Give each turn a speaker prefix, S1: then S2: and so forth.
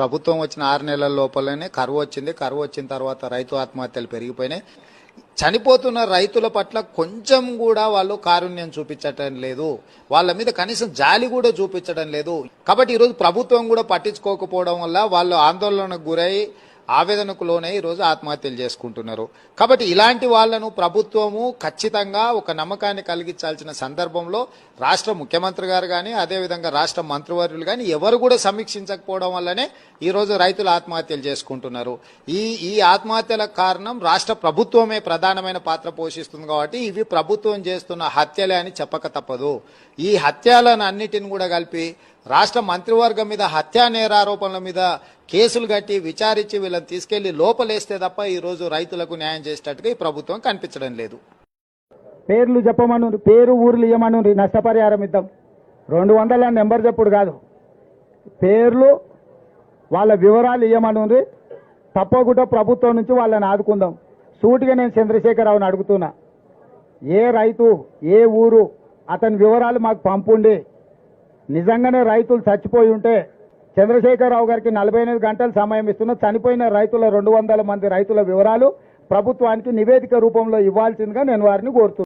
S1: ప్రభుత్వం వచ్చిన 6 నెలల లోపలనే కరువు వచ్చింది. కరువు వచ్చిన తర్వాత రైతు ఆత్మహత్యలు పెరిగిపోయినాయి. చనిపోతున్న రైతుల పట్ల కొంచెం కూడా వాళ్ళు కారుణ్యం చూపించటం లేదు. వాళ్ళ మీద కనీసం జాలి కూడా చూపించడం లేదు. కాబట్టి ఈరోజు ప్రభుత్వం కూడా పట్టించుకోకపోవడం వల్ల వాళ్ళు ఆందోళనకు గురై ఆవేదనకు లోనై ఈరోజు ఆత్మహత్యలు చేసుకుంటున్నారు. కాబట్టి ఇలాంటి వాళ్లను ప్రభుత్వము ఖచ్చితంగా ఒక నమ్మకాన్ని కలిగించాల్సిన సందర్భంలో రాష్ట్ర ముఖ్యమంత్రి గారు కానీ అదేవిధంగా రాష్ట్ర మంత్రివర్యులు కానీ ఎవరు కూడా సమీక్షించకపోవడం వల్లనే ఈరోజు రైతులు ఆత్మహత్యలు చేసుకుంటున్నారు. ఈ ఆత్మహత్యలకు కారణం రాష్ట్ర ప్రభుత్వమే ప్రధానమైన పాత్ర పోషిస్తుంది. కాబట్టి ఇవి ప్రభుత్వం చేస్తున్న హత్యలే అని చెప్పక తప్పదు. ఈ హత్యలను అన్నిటిని కూడా కలిపి రాష్ట్ర మంత్రివర్గం మీద హత్యా నేరారోపణల మీద కేసులు కట్టి విచారించి వీళ్ళని తీసుకెళ్లి లోపలేస్తే తప్ప ఈ రోజు రైతులకు న్యాయం చేసేటట్టుగా ఈ ప్రభుత్వం కనిపించడం లేదు.
S2: పేర్లు చెప్పమను, పేరు ఊర్లు ఇవ్వమను, నష్టపరిహారం ఇద్దాం. 200 నెంబర్ చెప్పుడు కాదు, పేర్లు వాళ్ళ వివరాలు ఇవ్వమను. తప్పకుండా ప్రభుత్వం నుంచి వాళ్ళని ఆదుకుందాం. సూటిగా నేను చంద్రశేఖరరావుని అడుగుతున్నా, ఏ రైతు ఏ ఊరు అతని వివరాలు మాకు పంపుండి నిజంగానే రైతులు చచ్చిపోయి ఉంటే చంద్రశేఖరరావు గారికి 48 గంటలు సమయం ఇస్తున్నా. చనిపోయిన రైతుల 200 మంది రైతుల వివరాలు ప్రభుత్వానికి నివేదిక రూపంలో ఇవ్వాల్సిందిగా నేను వారిని కోరుతున్నాను.